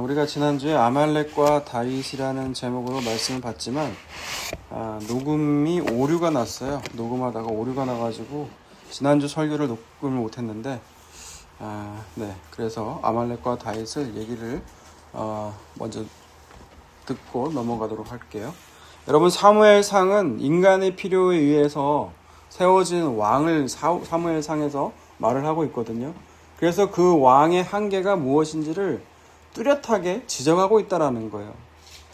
우리가 지난주에 아말렉과 다윗이라는 제목으로 말씀을 봤지만 녹음이 오류가 났어요. 녹음하다가 오류가 나가지고 지난주 설교를 녹음을 못했는데 네, 그래서 아말렉과 다윗을 얘기를 먼저 듣고 넘어가도록 할게요. 여러분, 사무엘상은 인간의 필요에 의해서 세워진 왕을 사무엘상에서 말을 하고 있거든요. 그래서 그 왕의 한계가 무엇인지를 뚜렷하게 지적하고 있다는 거예요.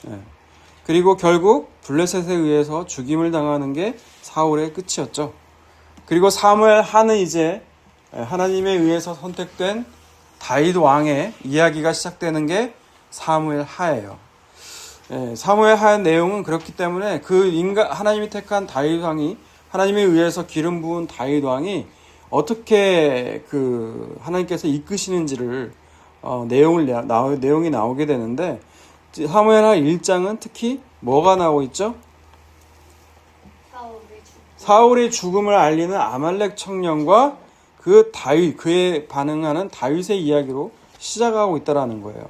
예. 그리고 결국 블레셋에 의해서 죽임을 당하는 게 사울의 끝이었죠. 그리고 사무엘 하는 이제 하나님에 의해서 선택된 다윗 왕의 이야기가 시작되는 게 사무엘 하예요. 예, 사무엘 하 내용은 그렇기 때문에 하나님이 택한 다윗 왕이, 하나님에 의해서 기름 부은 다윗 왕이 어떻게 하나님께서 이끄시는지를 내용이 나오게 되는데, 사무엘하 1장은 특히 뭐가 나오고 있죠? 사울의 죽음을 알리는 아말렉 청년과 그에 반응하는 다윗의 이야기로 시작하고 있다라는 거예요.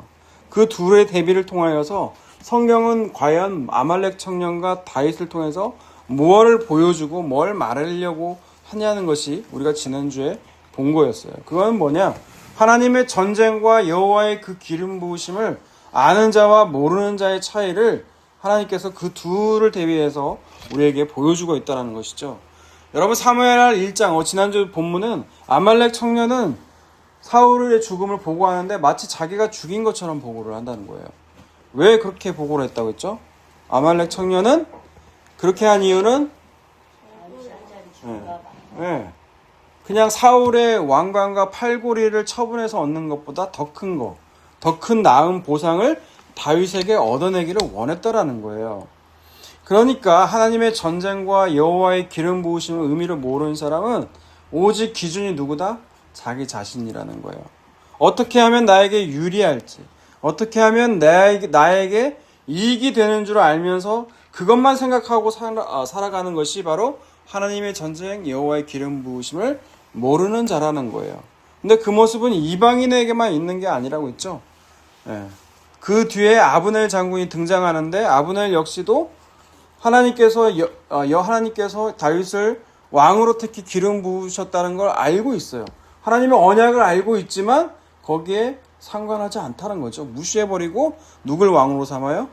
그 둘의 대비를 통하여서 성경은 과연 아말렉 청년과 다윗을 통해서 무엇을 보여주고 뭘 말하려고 하냐는 것이 우리가 지난주에 본 거였어요. 그건 뭐냐? 하나님의 전쟁과 여호와의 그 기름 부으심을 아는 자와 모르는 자의 차이를 하나님께서 그 둘을 대비해서 우리에게 보여주고 있다는 것이죠. 여러분, 사무엘하 1장, 지난주 본문은 아말렉 청년은 사울의 죽음을 보고하는데 마치 자기가 죽인 것처럼 보고를 한다는 거예요. 왜 그렇게 보고를 했다고 했죠? 아말렉 청년은 그렇게 한 이유는 그냥 사울의 왕관과 팔고리를 처분해서 얻는 것보다 더 큰 나은 보상을 다윗에게 얻어내기를 원했다라는 거예요. 그러니까 하나님의 전쟁과 여호와의 기름 부으심의 의미를 모르는 사람은 오직 기준이 누구다? 자기 자신이라는 거예요. 어떻게 하면 나에게 유리할지, 어떻게 하면 나에게 이익이 되는 줄 알면서 그것만 생각하고 살아가는 것이 바로 하나님의 전쟁, 여호와의 기름 부으심을 모르는 자라는 거예요. 근데 그 모습은 이방인에게만 있는 게 아니라고 했죠. 예. 그 뒤에 아브넬 장군이 등장하는데, 아브넬 역시도 하나님께서 다윗을 왕으로 특히 기름 부으셨다는 걸 알고 있어요. 하나님의 언약을 알고 있지만 거기에 상관하지 않다는 거죠. 무시해버리고 누굴 왕으로 삼아요?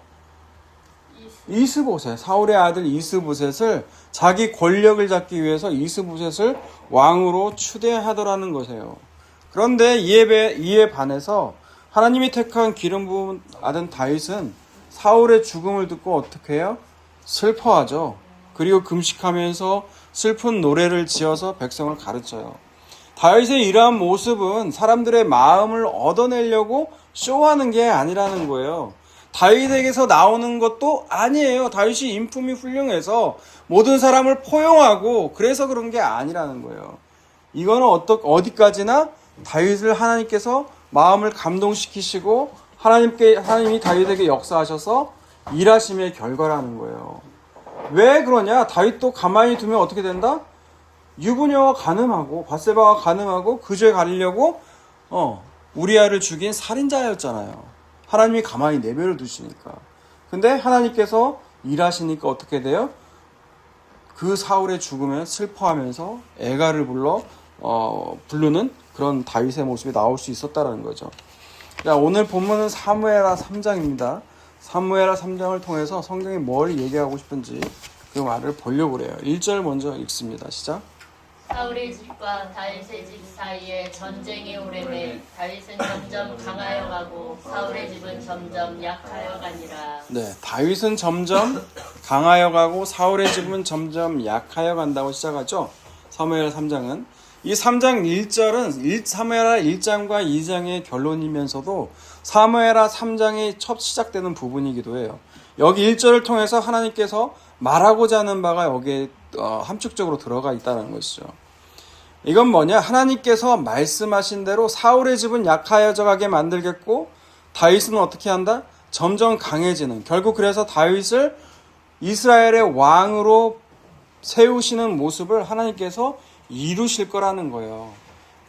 이스보셋, 사울의 아들 이스보셋을 자기 권력을 잡기 위해서 이스보셋을 왕으로 추대하더라는 것이에요. 그런데 이에 반해서 하나님이 택한 기름 부은 아들 다윗은 사울의 죽음을 듣고 어떻게 해요? 슬퍼하죠. 그리고 금식하면서 슬픈 노래를 지어서 백성을 가르쳐요. 다윗의 이러한 모습은 사람들의 마음을 얻어내려고 쇼하는 게 아니라는 거예요. 다윗에게서 나오는 것도 아니에요. 다윗이 인품이 훌륭해서 모든 사람을 포용하고 그래서 그런 게 아니라는 거예요. 이거는 어디까지나 다윗을 하나님께서 마음을 감동시키시고 하나님이 다윗에게 역사하셔서 일하심의 결과라는 거예요. 왜 그러냐? 다윗도 가만히 두면 어떻게 된다? 유부녀와 간음하고 밧세바와 간음하고 그 죄 가리려고 우리아를 죽인 살인자였잖아요. 하나님이 가만히 내버려 두시니까. 근데 하나님께서 일하시니까 어떻게 돼요? 그 사울의 죽음에 슬퍼하면서 애가를 부르는 그런 다윗의 모습이 나올 수 있었다는 거죠. 자, 오늘 본문은 사무엘하 3장입니다. 사무엘하 3장을 통해서 성경이 뭘 얘기하고 싶은지 그 말을 보려고 그래요. 1절 먼저 읽습니다. 시작. 사울의 집과 다윗의 집 사이에 전쟁이 오래매 다윗은 점점 강하여 가고 사울의 집은 점점 약하여 가니라. 네, 다윗은 점점 강하여 가고 사울의 집은 점점 약하여 간다고 시작하죠. 사무엘하 3장은 이 3장 1절은 사무엘하 1장과 2장의 결론이면서도 사무엘하 3장이 첫 시작되는 부분이기도 해요. 여기 1절을 통해서 하나님께서 말하고자 하는 바가 여기에 함축적으로 들어가 있다는 것이죠. 이건 뭐냐? 하나님께서 말씀하신 대로 사울의 집은 약하여져 가게 만들겠고 다윗은 어떻게 한다? 점점 강해지는, 결국 그래서 다윗을 이스라엘의 왕으로 세우시는 모습을 하나님께서 이루실 거라는 거예요.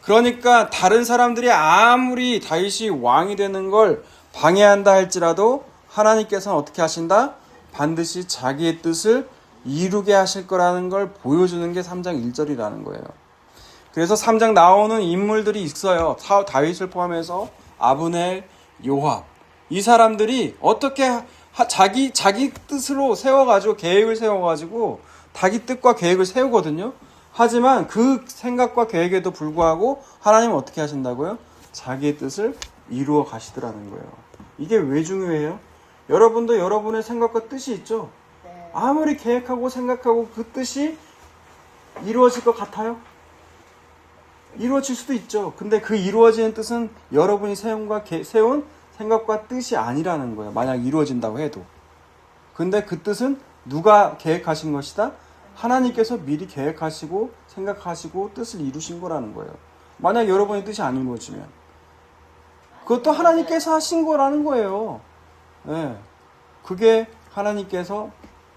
그러니까 다른 사람들이 아무리 다윗이 왕이 되는 걸 방해한다 할지라도 하나님께서는 어떻게 하신다? 반드시 자기의 뜻을 이루게 하실 거라는 걸 보여주는 게 3장 1절이라는 거예요. 그래서 3장 나오는 인물들이 있어요. 다윗을 포함해서 아브넬, 요압. 이 사람들이 어떻게 자기 뜻으로 세워가지고 계획을 세워가지고 자기 뜻과 계획을 세우거든요. 하지만 그 생각과 계획에도 불구하고 하나님은 어떻게 하신다고요? 자기의 뜻을 이루어 가시더라는 거예요. 이게 왜 중요해요? 여러분도 여러분의 생각과 뜻이 있죠? 네. 아무리 계획하고 생각하고 그 뜻이 이루어질 것 같아요? 이루어질 수도 있죠. 근데 그 이루어지는 뜻은 여러분이 세운 생각과 뜻이 아니라는 거예요. 만약 이루어진다고 해도. 근데 그 뜻은 누가 계획하신 것이다? 하나님께서 미리 계획하시고 생각하시고 뜻을 이루신 거라는 거예요. 만약 여러분의 뜻이 안 이루어지면 그것도 하나님께서 하신 거라는 거예요. 네. 그게 하나님께서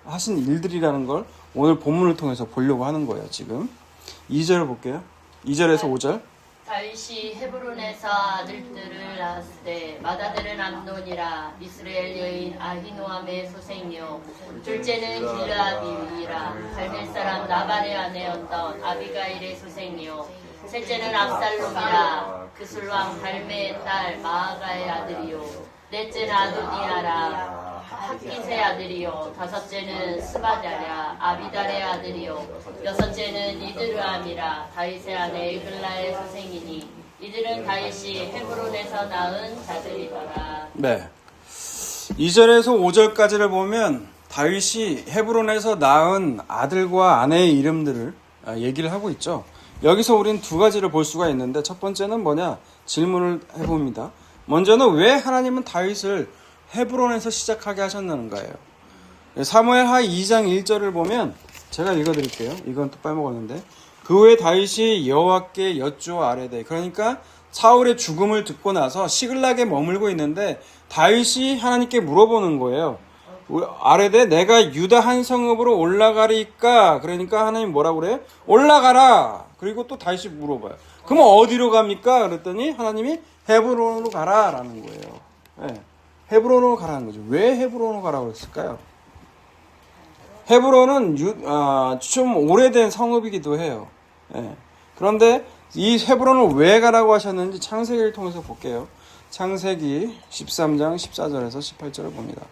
하신 일들이라는 걸 오늘 본문을 통해서 보려고 하는 거예요. 지금 2절을 볼게요. 2절에서 5절. 다윗이 헤브론에서 아들들을 낳았을 때 맏아들은 암논이라 이스라엘 여인 아히노암의 소생이요 둘째는 길르앗이라 갈멜 사람 나발의 아내였던 아비가일의 소생이요 셋째는 압살롬이라 그술왕 달메의 딸 마아가의 아들이요 넷째는 아도니아라 학기세 아들이요 다섯째는 스바다랴 아비달의 아들이요 여섯째는 이드르암이라 다윗의 아내 에글라의 소생이니 이들은 다윗이 헤브론에서 낳은 자들이더라. 네. 2절에서 5절까지를 보면 다윗이 헤브론에서 낳은 아들과 아내의 이름들을 얘기를 하고 있죠. 여기서 우리는 두 가지를 볼 수가 있는데 첫 번째는 뭐냐? 질문을 해봅니다. 먼저는 왜 하나님은 다윗을 헤브론에서 시작하게 하셨는가요? 사무엘하 2장 1절을 보면 제가 읽어드릴게요. 이건 또 빼먹었는데 그 후에 다윗이 여호와께 여쭈어 아뢰되 그러니까 사울의 죽음을 듣고 나서 시글락에 머물고 있는데 다윗이 하나님께 물어보는 거예요. 아뢰되 내가 유다 한 성읍으로 올라가리까? 그러니까 하나님 뭐라고 그래요? 올라가라. 그리고 또 다윗이 물어봐요. 그럼 어디로 갑니까? 그랬더니 하나님이 헤브론으로 가라라는 거예요. 네. 헤브론으로 가라는 거죠. 왜 헤브론으로 가라고 했을까요? 헤브론은 좀 오래된 성읍이기도 해요. 네. 그런데 이 헤브론을 왜 가라고 하셨는지 창세기를 통해서 볼게요. 창세기 13장 14절에서 18절을 봅니다.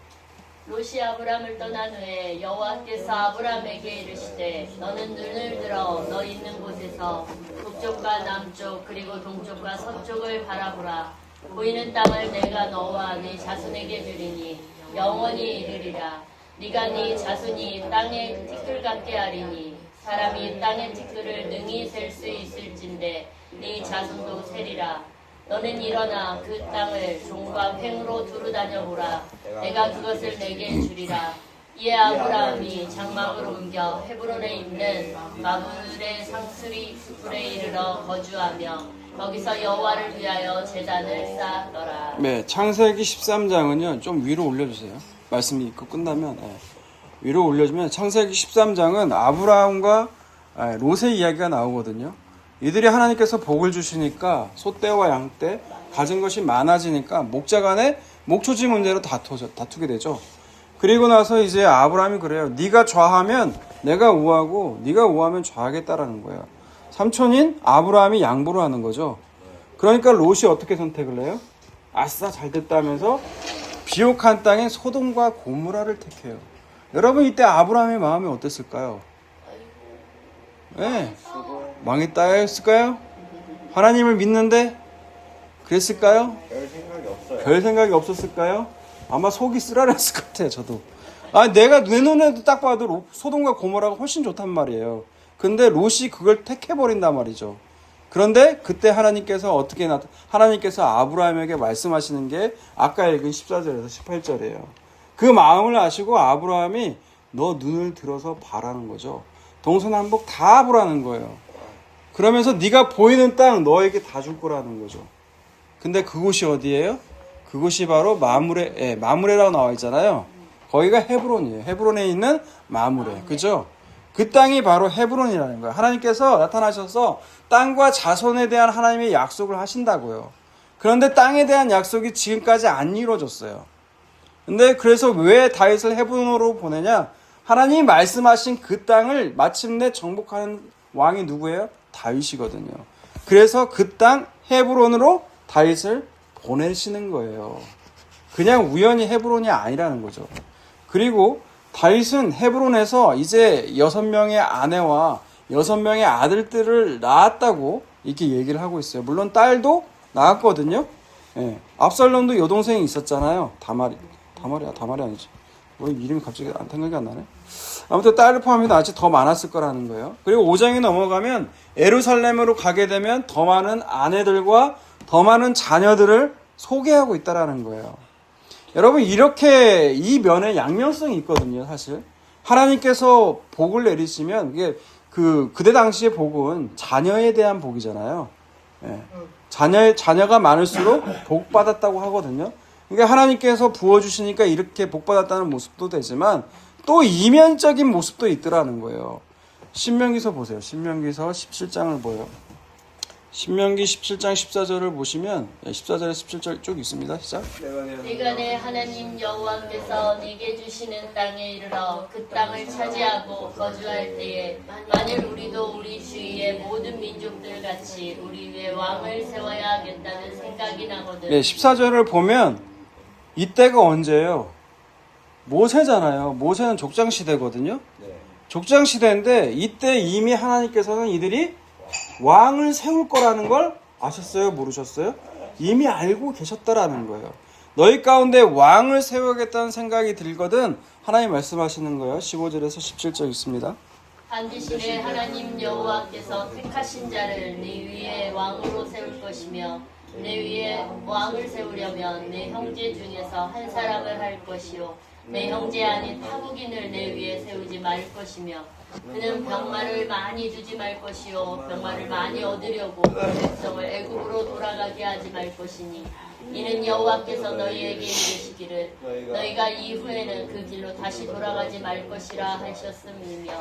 롯이 아브람을 떠난 후에 여호와께서 아브람에게 이르시되 너는 눈을 들어 너 있는 곳에서 북쪽과 남쪽 그리고 동쪽과 서쪽을 바라보라. 보이는 땅을 내가 너와 네 자손에게 주리니 영원히 이르리라. 네가 네 자손이 땅의 티끌 같게 하리니 사람이 땅의 티끌을 능히 셀 수 있을진데 네 자손도 세리라. 너는 일어나 그 땅을 종과 횡으로 두루 다녀보라. 내가 그것을 내게 주리라. 이에 아브라함이 장막을 옮겨 헤브론에 있는 마므레 상수리 숲에 이르러 거주하며 거기서 여호와를 위하여 제단을 쌓았더라. 네, 창세기 13장은요 좀 위로 올려주세요. 말씀이 읽고 끝나면 위로 올려주면 창세기 13장은 아브라함과 롯의 이야기가 나오거든요. 이들이 하나님께서 복을 주시니까 소떼와 양떼 가진 것이 많아지니까 목자 간에 목초지 문제로 다투게 되죠. 그리고 나서 이제 아브라함이 그래요. 네가 좌하면 내가 우하고 네가 우하면 좌하겠다라는 거예요. 삼촌인 아브라함이 양보를 하는 거죠. 그러니까 롯이 어떻게 선택을 해요? 아싸 잘됐다 하면서 비옥한 땅에 소돔과 고모라를 택해요. 여러분 이때 아브라함의 마음이 어땠을까요? 네. 망했다 했을까요? 하나님을 믿는데 그랬을까요? 별 생각이 없어요. 별 생각이 없었을까요? 아마 속이 쓰라렸을 것 같아요. 저도. 내가 내 눈에도 딱 봐도 소돔과 고모라가 훨씬 좋단 말이에요. 근데 롯이 그걸 택해버린단 말이죠. 그런데 그때 하나님께서 하나님께서 아브라함에게 말씀하시는 게 아까 읽은 14절에서 18절이에요. 그 마음을 아시고 아브라함이 너 눈을 들어서 봐라는 거죠. 동서남북 다 보라는 거예요. 그러면서 네가 보이는 땅 너에게 다 줄 거라는 거죠. 근데 그곳이 어디예요? 그곳이 바로 마므레라고 나와 있잖아요. 거기가 헤브론이에요. 헤브론에 있는 마므레. 그죠? 그 땅이 바로 헤브론이라는 거예요. 하나님께서 나타나셔서 땅과 자손에 대한 하나님의 약속을 하신다고요. 그런데 땅에 대한 약속이 지금까지 안 이루어졌어요. 근데 그래서 왜 다윗을 헤브론으로 보내냐? 하나님이 말씀하신 그 땅을 마침내 정복하는 왕이 누구예요? 다윗이거든요. 그래서 그 땅 헤브론으로 다윗을 보내시는 거예요. 그냥 우연히 헤브론이 아니라는 거죠. 그리고 다윗은 헤브론에서 이제 6명의 아내와 6명의 아들들을 낳았다고 이렇게 얘기를 하고 있어요. 물론 딸도 낳았거든요. 예. 압살롬도 여동생이 있었잖아요. 다말이 아니지. 왜 이름이 갑자기 생각이 안 나네. 아무튼 딸을 포함해서 아직 더 많았을 거라는 거예요. 그리고 5장에 넘어가면 예루살렘으로 가게 되면 더 많은 아내들과 더 많은 자녀들을 소개하고 있다라는 거예요. 여러분, 이렇게 이 면에 양면성이 있거든요, 사실. 하나님께서 복을 내리시면 이게 그때 당시의 복은 자녀에 대한 복이잖아요. 예. 자녀가 많을수록 복 받았다고 하거든요. 그러니까 하나님께서 부어주시니까 이렇게 복 받았다는 모습도 되지만 또 이면적인 모습도 있더라는 거예요. 신명기서 보세요. 신명기서 17장을 보여요. 신명기 17장 14절을 보시면 14절에 17절 쭉 있습니다. 시작. 네가 내 하나님 여호와께서 네게 주시는 땅에 이르러 그 땅을 차지하고 거주할 때에 만일 우리도 우리 주위의 모든 민족들 같이 우리 위에 왕을 세워야 하겠다는 생각이 나거든. 네, 14절을 보면 이때가 언제예요? 모세잖아요. 모세는 족장 시대거든요. 족장 시대인데 이때 이미 하나님께서는 이들이 왕을 세울 거라는 걸 아셨어요? 모르셨어요? 이미 알고 계셨다라는 거예요. 너희 가운데 왕을 세우겠다는 생각이 들거든 하나님 말씀하시는 거예요. 15절에서 17절 있습니다. 반드시 내 하나님 여호와께서 택하신 자를 네 위에 왕으로 세울 것이며 내 위에 왕을 세우려면 내 형제 중에서 한 사람을 할 것이요 내 형제 아닌 타국인을 내 위에 세우지 말 것이며 그는 병마를 많이 두지 말 것이요 병마를 많이 얻으려고 그 백성을 애굽으로 돌아가게 하지 말 것이니 이는 여호와께서 너희에게 이르시기를 너희가 이후에는 그 길로 다시 돌아가지 말 것이라 하셨음이며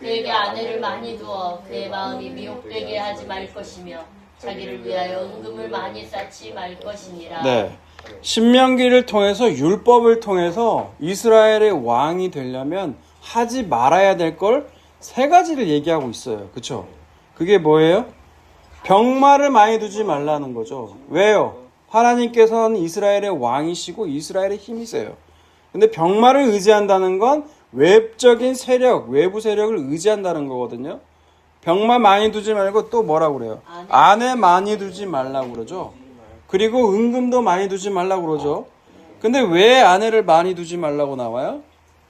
그에게 아내를 많이 두어 그의 마음이 미혹되게 하지 말 것이며 자기를 위하여 은금을 많이 쌓지 말 것이니라. 네. 신명기를 통해서 율법을 통해서 이스라엘의 왕이 되려면 하지 말아야 될 걸 3가지를 얘기하고 있어요. 그렇죠? 그게 뭐예요? 병마를 많이 두지 말라는 거죠. 왜요? 하나님께서는 이스라엘의 왕이시고 이스라엘의 힘이세요. 근데 병마를 의지한다는 건 외적인 세력, 외부 세력을 의지한다는 거거든요. 병마 많이 두지 말고 또 뭐라고 그래요? 아내 많이 두지 말라고 그러죠. 그리고 은금도 많이 두지 말라고 그러죠. 근데 왜 아내를 많이 두지 말라고 나와요?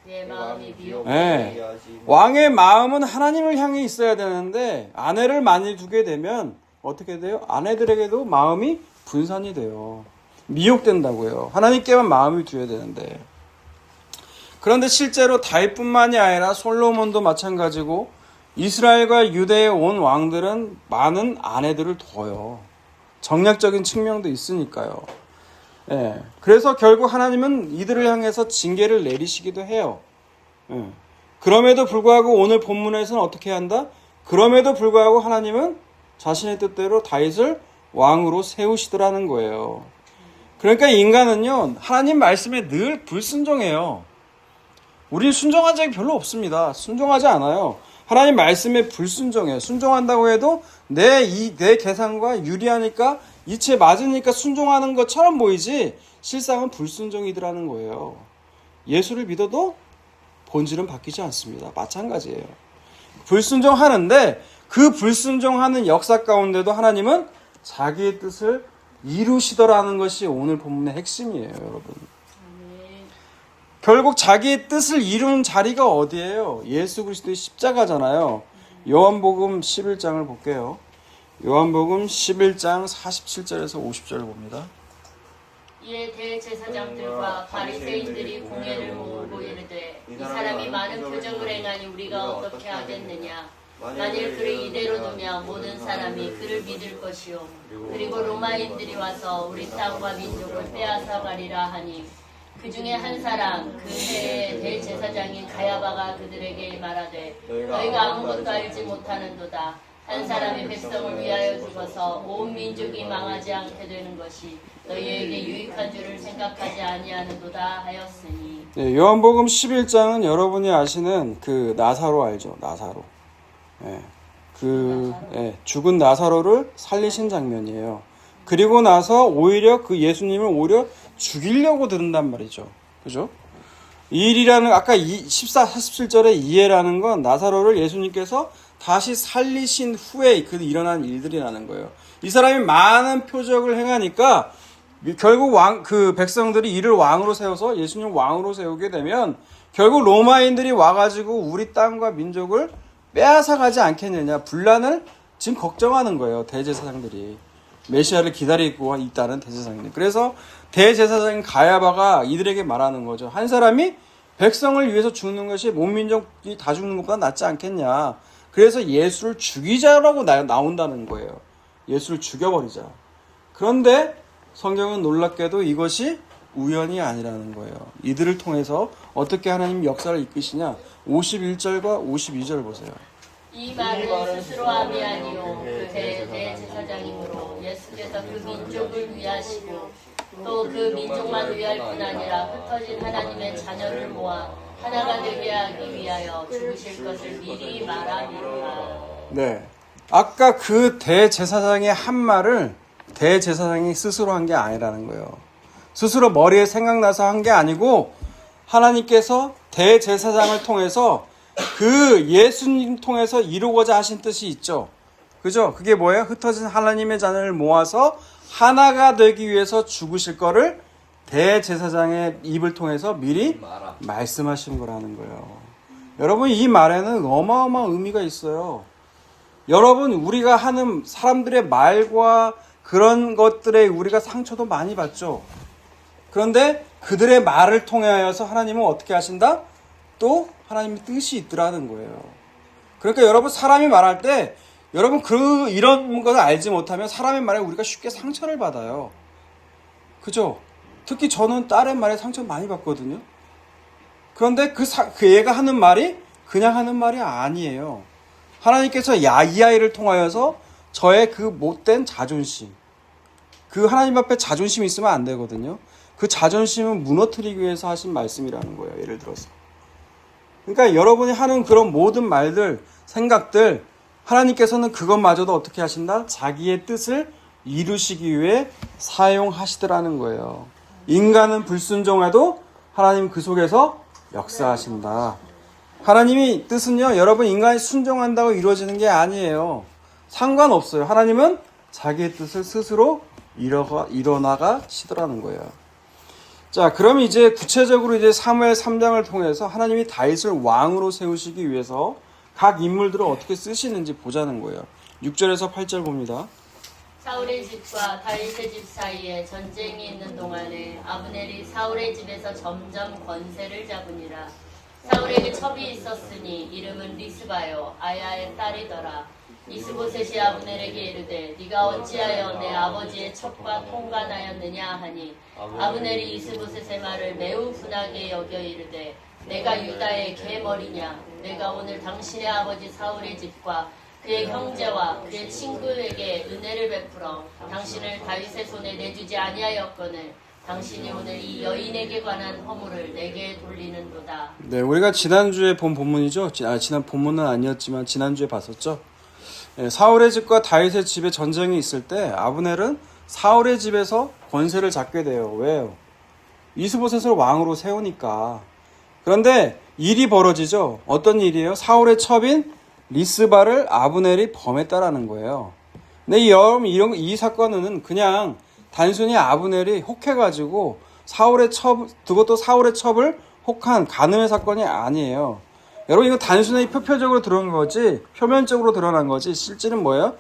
내 마음이 미혹. 네. 왕의 마음은 하나님을 향해 있어야 되는데 아내를 많이 두게 되면 어떻게 돼요? 아내들에게도 마음이 분산이 돼요. 미혹된다고요. 하나님께만 마음을 두어야 되는데. 그런데 실제로 다윗뿐만이 아니라 솔로몬도 마찬가지고 이스라엘과 유대에 온 왕들은 많은 아내들을 둬요. 정략적인 측면도 있으니까요. 예. 그래서 결국 하나님은 이들을 향해서 징계를 내리시기도 해요. 예. 그럼에도 불구하고 오늘 본문에서는 어떻게 한다? 그럼에도 불구하고 하나님은 자신의 뜻대로 다윗을 왕으로 세우시더라는 거예요. 그러니까 인간은요, 하나님 말씀에 늘 불순종해요. 우리 순종한 적이 별로 없습니다. 순종하지 않아요. 하나님 말씀에 불순종해요. 순종한다고 해도 내 계산과 유리하니까 이치에 맞으니까 순종하는 것처럼 보이지 실상은 불순종이더라는 거예요. 예수를 믿어도 본질은 바뀌지 않습니다. 마찬가지예요. 불순종하는데 그 불순종하는 역사 가운데도 하나님은 자기의 뜻을 이루시더라는 것이 오늘 본문의 핵심이에요, 여러분. 결국 자기의 뜻을 이루는 자리가 어디예요? 예수 그리스도의 십자가잖아요. 요한복음 11장을 볼게요. 요한복음 11장 47절에서 50절을 봅니다. 이에 대제사장들과 바리새인들이 공회를 모으고 이르되 이 사람이 많은 표적을 행하니 우리가 어떻게 하겠느냐. 만일 그를 이대로 두면 모든 사람이 그를 믿을 것이요 그리고 로마인들이 와서 우리 땅과 민족을 빼앗아 가리라 하니 그 중에 한 사람 그 해의 대제사장인 가야바가 그들에게 말하되 너희가 아무것도 알지 못하는도다. 한 사람이 백성을 위하여 죽어서 온 민족이 망하지 않게 되는 것이 너희에게 유익한 줄을 생각하지 아니하는도다 하였으니. 네, 요한복음 11장은 여러분이 아시는 그 나사로 알죠? 나사로. 죽은 나사로를 살리신 장면이에요. 그리고 나서 오히려 그 예수님을 오히려 죽이려고 들은단 말이죠. 그죠? 이 일이라는, 아까 47절에 이해라는 건 나사로를 예수님께서 다시 살리신 후에 일어난 일들이라는 거예요. 이 사람이 많은 표적을 행하니까 결국 그 백성들이 이를 왕으로 세워서 예수님 왕으로 세우게 되면 결국 로마인들이 와가지고 우리 땅과 민족을 빼앗아가지 않겠느냐, 분란을 지금 걱정하는 거예요. 대제사장들이. 메시아를 기다리고 있다는 대제사장들. 그래서 대제사장인 가야바가 이들에게 말하는 거죠. 한 사람이 백성을 위해서 죽는 것이 온 민족이 다 죽는 것보다 낫지 않겠냐. 그래서 예수를 죽이자라고 나온다는 거예요. 예수를 죽여버리자. 그런데 성경은 놀랍게도 이것이 우연이 아니라는 거예요. 이들을 통해서 어떻게 하나님 역사를 이끄시냐. 51절과 52절 보세요. 이 말은 스스로 함이 아니요 그 대제사장이므로 예수께서 그 민족을 위하시고 또 그 민족만 위할 뿐 아니라 흩어진 하나님의 자녀를 모아 하나가 되게 하기 위하여 죽으실 것을 미리 말함이로라. 네. 아까 그 대제사장의 한 말을 대제사장이 스스로 한 게 아니라는 거예요. 스스로 머리에 생각나서 한 게 아니고 하나님께서 대제사장을 통해서 그 예수님 통해서 이루고자 하신 뜻이 있죠. 그죠? 그게 뭐예요? 흩어진 하나님의 자녀를 모아서 하나가 되기 위해서 죽으실 거를 대제사장의 입을 통해서 미리 말씀하신 거라는 거예요. 여러분, 이 말에는 어마어마한 의미가 있어요. 여러분, 우리가 하는 사람들의 말과 그런 것들에 우리가 상처도 많이 받죠. 그런데 그들의 말을 통하여서 하나님은 어떻게 하신다? 또 하나님의 뜻이 있더라는 거예요. 그러니까 여러분, 사람이 말할 때 여러분 이런 것을 알지 못하면 사람의 말에 우리가 쉽게 상처를 받아요. 그죠? 특히 저는 딸의 말에 상처 많이 받거든요. 그런데 그 얘가 하는 말이 그냥 하는 말이 아니에요. 하나님께서 이 아이를 통하여서 저의 그 못된 자존심, 그 하나님 앞에 자존심이 있으면 안 되거든요. 그 자존심을 무너뜨리기 위해서 하신 말씀이라는 거예요. 예를 들어서. 그러니까 여러분이 하는 그런 모든 말들, 생각들, 하나님께서는 그것마저도 어떻게 하신다? 자기의 뜻을 이루시기 위해 사용하시더라는 거예요. 인간은 불순종해도 하나님 그 속에서 역사하신다. 하나님이 뜻은요, 여러분 인간이 순종한다고 이루어지는 게 아니에요. 상관없어요. 하나님은 자기의 뜻을 스스로 이뤄나가시더라는 거예요. 자, 그럼 이제 구체적으로 이제 사무엘 3장을 통해서 하나님이 다윗을 왕으로 세우시기 위해서 각 인물들을 어떻게 쓰시는지 보자는 거예요. 6절에서 8절 봅니다. 사울의 집과 다윗의 집 사이에 전쟁이 있는 동안에 아브넬이 사울의 집에서 점점 권세를 잡으니라. 사울에게 첩이 있었으니 이름은 리스바요 아야의 딸이더라. 이스보셋이 아브넬에게 이르되 네가 어찌하여 내 아버지의 첩과 통관하였느냐 하니 아브넬이 이스보셋의 말을 매우 분하게 여겨 이르되 내가 유다의 개머리냐. 내가 오늘 당신의 아버지 사울의 집과 그의 형제와 그의 친구에게 은혜를 베풀어 당신을 다윗의 손에 내주지 아니하였거늘 당신이 오늘 이 여인에게 관한 허물을 내게 돌리는도다. 네, 우리가 지난주에 본 본문이죠. 지난 본문은 아니었지만 지난주에 봤었죠. 네, 사울의 집과 다윗의 집에 전쟁이 있을 때 아브넬은 사울의 집에서 권세를 잡게 돼요. 왜요? 이스보셋을 왕으로 세우니까. 그런데 일이 벌어지죠. 어떤 일이에요? 사울의 첩인 리스바를 아브넬이 범했다라는 거예요. 근데 이 사건은 그냥 단순히 아브넬이 혹해가지고 그것도 사울의 첩을 혹한 간음의 사건이 아니에요. 여러분, 이거 단순히 표표적으로 드러난 거지, 표면적으로 드러난 거지, 실제는 뭐예요?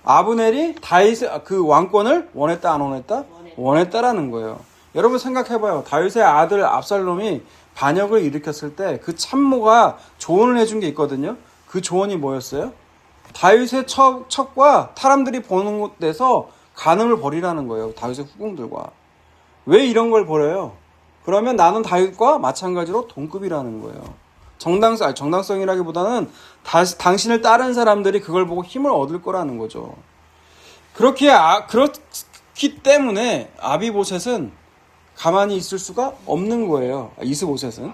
아브넬이 다윗의 그 왕권을 원했다, 안 원했다? 원했다라는 거예요. 여러분 생각해봐요. 다윗의 아들 압살롬이 반역을 일으켰을 때 그 참모가 조언을 해준 게 있거든요. 그 조언이 뭐였어요? 다윗의 첩과 사람들이 보는 곳에서 간음을 벌이라는 거예요. 다윗의 후궁들과. 왜 이런 걸 벌여요? 그러면 나는 다윗과 마찬가지로 동급이라는 거예요. 정당성이라기보다는 당신을 따른 사람들이 그걸 보고 힘을 얻을 거라는 거죠. 그렇기 때문에 아비보셋은 가만히 있을 수가 없는 거예요. 이스보셋은.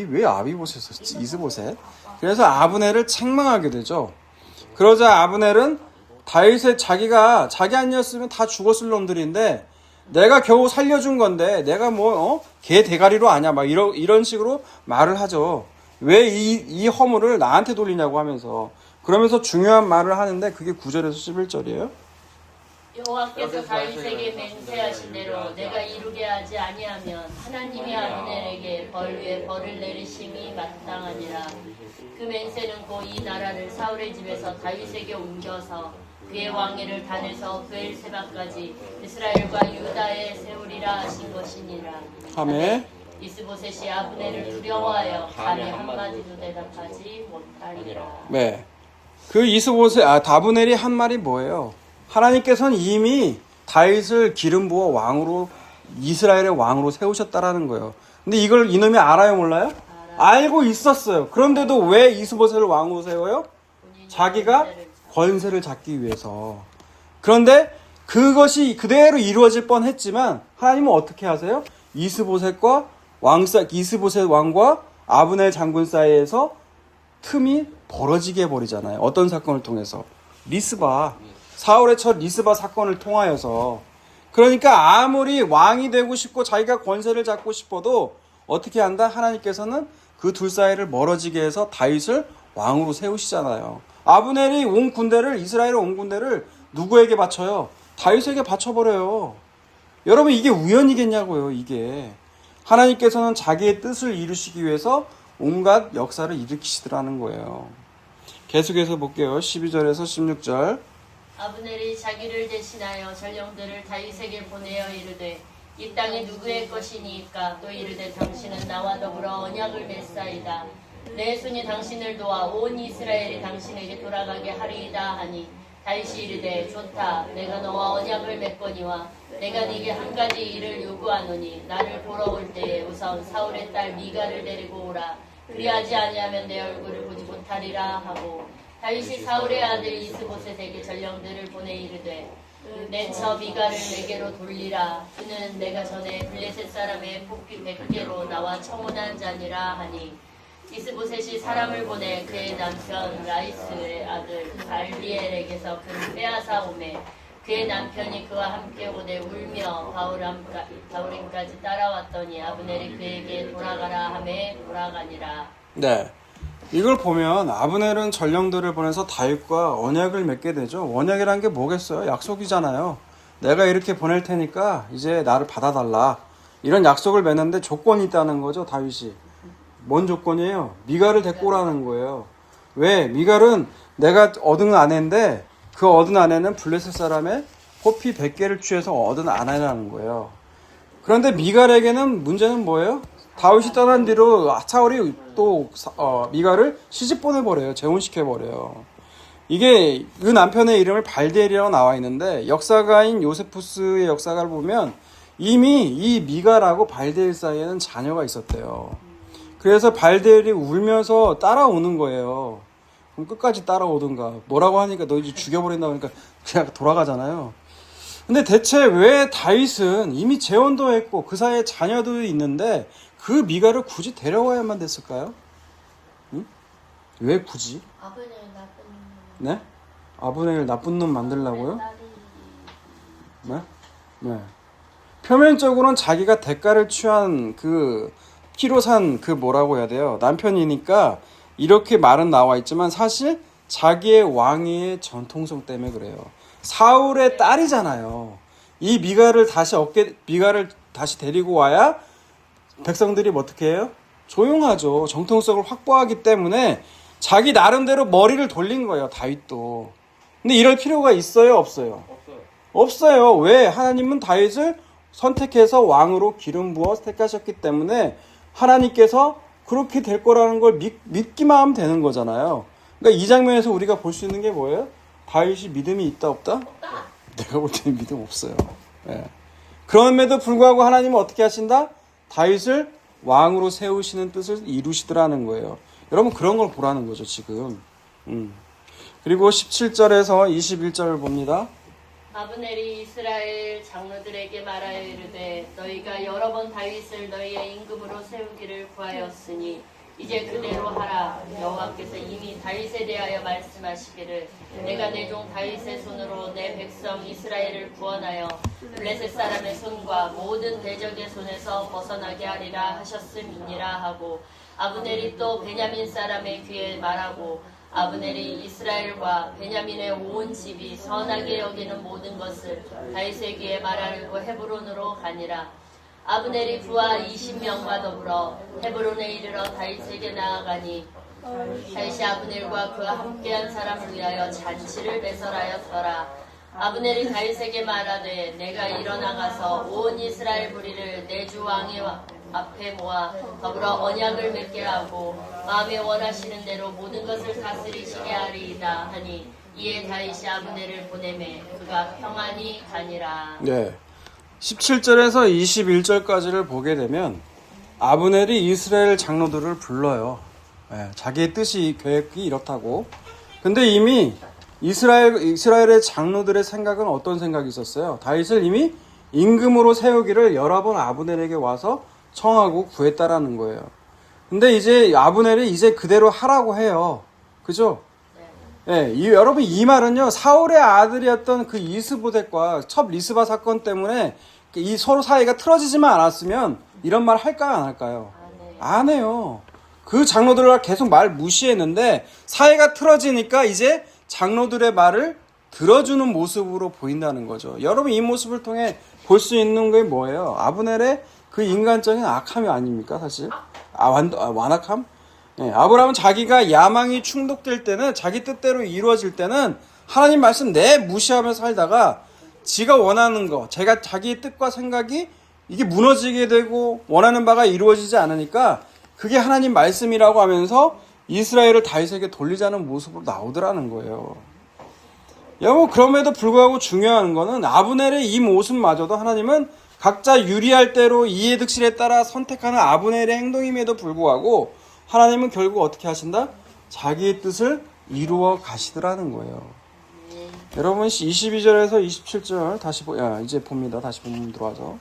왜 아비보셋을 이스보셋? 그래서 아브넬을 책망하게 되죠. 그러자 아브넬은 다윗의 자기 아니었으면 다 죽었을 놈들인데 내가 겨우 살려준 건데 내가 개 대가리로 아냐 막 이런 식으로 말을 하죠. 왜 이 허물을 나한테 돌리냐고 하면서 그러면서 중요한 말을 하는데 그게 9절에서 11절이에요. 여호와께서 다윗에게 맹세하신 대로 내가 이루게 하지 아니하면 하나님이 아브넬에게 벌 위에 벌을 내리심이 마땅하니라. 그 맹세는 곧 이 나라를 사울의 집에서 다윗에게 옮겨서 그의 왕위를 단에서 브엘세바까지 이스라엘과 유다에 세우리라 하신 것이니라. 아멘. 이스보셋이 아브넬을 두려워하여 감히 한마디도 대답하지 못하리라. 네. 그 아브넬이 한 말이 뭐예요? 하나님께서는 이미 다윗을 기름 부어 왕으로 이스라엘의 왕으로 세우셨다라는 거예요. 근데 이걸 이놈이 알아요, 몰라요? 알고 있었어요. 그런데도 왜 이스보셋을 왕으로 세워요? 자기가 권세를 잡기 위해서. 그런데 그것이 그대로 이루어질 뻔했지만 하나님은 어떻게 하세요? 이스보셋 왕과 아브넬 장군 사이에서 틈이 벌어지게 해버리잖아요. 어떤 사건을 통해서? 사울의 첫 리스바 사건을 통하여서. 그러니까 아무리 왕이 되고 싶고 자기가 권세를 잡고 싶어도 어떻게 한다? 하나님께서는 그 둘 사이를 멀어지게 해서 다윗을 왕으로 세우시잖아요. 아브넬이 이스라엘의 온 군대를 누구에게 바쳐요? 다윗에게 바쳐버려요. 여러분 이게 우연이겠냐고요. 이게 하나님께서는 자기의 뜻을 이루시기 위해서 온갖 역사를 일으키시더라는 거예요. 계속해서 볼게요. 12절에서 16절. 아브넬이 자기를 대신하여 전령들을 다윗에게 보내어 이르되 이 땅이 누구의 것이니까? 또 이르되 당신은 나와 더불어 언약을 맺사이다. 내 손이 당신을 도와 온 이스라엘이 당신에게 돌아가게 하리이다 하니 다윗이 이르되 좋다. 내가 너와 언약을 맺거니와 내가 네게 한 가지 일을 요구하노니 나를 보러 올 때에 우선 사울의 딸 미가를 데리고 오라. 그리하지 아니하면 내 얼굴을 보지 못하리라 하고 다윗이 사울의 아들 이스보셋에게 전령들을 보내 이르되 내 처 미가를 내게로 돌리라. 그는 내가 전에 블레셋 사람의 뽑기 100개로 나와 청혼한 자니라 하니 이스보셋이 사람을 보내 그의 남편 라이스의 아들 발리엘에게서 그를 빼앗아 오매 그의 남편이 그와 함께 오되 울며 바울임까지 따라왔더니 아브넬이 그에게 돌아가라 하매 돌아가니라. 네. 이걸 보면 아브넬은 전령들을 보내서 다윗과 언약을 맺게 되죠. 언약이란 게 뭐겠어요? 약속이잖아요. 내가 이렇게 보낼 테니까 이제 나를 받아달라. 이런 약속을 맺는데 조건이 있다는 거죠. 다윗이. 뭔 조건이에요? 미갈을 데리고 오라는 거예요. 왜? 미갈은 내가 얻은 아내인데 그 얻은 아내는 블레셋 사람의 포피 100개를 취해서 얻은 아내라는 거예요. 그런데 미갈에게는 문제는 뭐예요? 다윗이 떠난 뒤로 사울이 또 미갈을 시집 보내버려요. 재혼시켜버려요. 이게 그 남편의 이름을 발델이라고 나와 있는데 역사가인 요세푸스의 역사가를 보면 이미 이 미갈하고 발델 사이에는 자녀가 있었대요. 그래서 발델이 울면서 따라오는 거예요. 그럼 끝까지 따라오든가 뭐라고 하니까 너 이제 죽여버린다고 하니까 그냥 돌아가잖아요. 근데 대체 왜 다윗은 이미 재혼도 했고 그 사이에 자녀도 있는데 그 미갈을 굳이 데려와야만 됐을까요? 응? 왜 굳이? 아브넬 나쁜 네? 아브넬 나쁜 놈 만들려고요? 네? 네. 표면적으로는 자기가 대가를 취한 피로 산 뭐라고 해야 돼요? 남편이니까 이렇게 말은 나와 있지만 사실 자기의 왕위의 전통성 때문에 그래요. 사울의 딸이잖아요. 이 미갈을 다시 데리고 와야 백성들이 어떻게 해요? 조용하죠. 정통성을 확보하기 때문에 자기 나름대로 머리를 돌린 거예요. 다윗도. 근데 이럴 필요가 있어요? 없어요? 없어요. 왜? 하나님은 다윗을 선택해서 왕으로 기름 부어 택하셨기 때문에 하나님께서 그렇게 될 거라는 걸 믿기만 하면 되는 거잖아요. 그러니까 이 장면에서 우리가 볼 수 있는 게 뭐예요? 다윗이 믿음이 있다 없다? 내가 볼 때는 믿음 없어요. 네. 그럼에도 불구하고 하나님은 어떻게 하신다? 다윗을 왕으로 세우시는 뜻을 이루시더라는 거예요. 여러분 그런 걸 보라는 거죠 지금. 그리고 17절에서 21절을 봅니다. 아브넬이 이스라엘 장로들에게 말하여 이르되 너희가 여러 번 다윗을 너희의 임금으로 세우기를 구하였으니 이제 그대로 하라. 여호와께서 이미 다윗에 대하여 말씀하시기를 내가 내 종 다윗의 손으로 내 백성 이스라엘을 구원하여 블레셋 사람의 손과 모든 대적의 손에서 벗어나게 하리라 하셨음이니라 하고 아브넬이 또 베냐민 사람의 귀에 말하고 아브넬이 이스라엘과 베냐민의 온 집이 선하게 여기는 모든 것을 다윗의 귀에 말하려고 헤브론으로 가니라. 아브넬이 부하 20명과 더불어 헤브론에 이르러 다윗에게 나아가니 다윗이 아브넬과 그와 함께한 사람을 위하여 잔치를 배설하였더라. 아브넬이 다윗에게 말하되 내가 일어나가서 온 이스라엘 무리를 내 주 왕의 앞에 모아 더불어 언약을 맺게 하고 마음에 원하시는 대로 모든 것을 다스리시게 하리이다 하니 이에 다윗이 아브넬을 보내매 그가 평안히 가니라. 네. 17절에서 21절까지를 보게 되면 아브넬이 이스라엘 장로들을 불러요. 자기의 뜻이 계획이 이렇다고. 근데 이미 이스라엘의 장로들의 생각은 어떤 생각이 있었어요? 다윗을 이미 임금으로 세우기를 여러 번 아브넬에게 와서 청하고 구했다라는 거예요. 근데 이제 아브넬이 이제 그대로 하라고 해요. 그죠? 여러분 이 말은요 사울의 아들이었던 그 이스보셋과 첩 리스바 사건 때문에 이 서로 사이가 틀어지지만 않았으면 이런 말 할까요 안 할까요? 안 해요. 그 장로들과 계속 말 무시했는데 사이가 틀어지니까 이제 장로들의 말을 들어주는 모습으로 보인다는 거죠. 여러분 이 모습을 통해 볼 수 있는 게 뭐예요? 아브넬의 그 인간적인 악함이 아닙니까 사실? 완악함? 아브라함은 자기가 야망이 충족될 때는 자기 뜻대로 이루어질 때는 하나님 말씀 무시하며 살다가 지가 원하는 거 자기의 뜻과 생각이 이게 무너지게 되고 원하는 바가 이루어지지 않으니까 그게 하나님 말씀이라고 하면서 이스라엘을 다윗에게 돌리자는 모습으로 나오더라는 거예요. 여러분 그럼에도 불구하고 중요한 거는 아브넬의 이 모습마저도 하나님은 각자 유리할 대로 이해득실에 따라 선택하는 아브넬의 행동임에도 불구하고 하나님은 결국 어떻게 하신다? 자기의 뜻을 이루어 가시더라는 거예요. 여러분 22절에서 27절 이제 봅니다. 다시 본문 들어와서.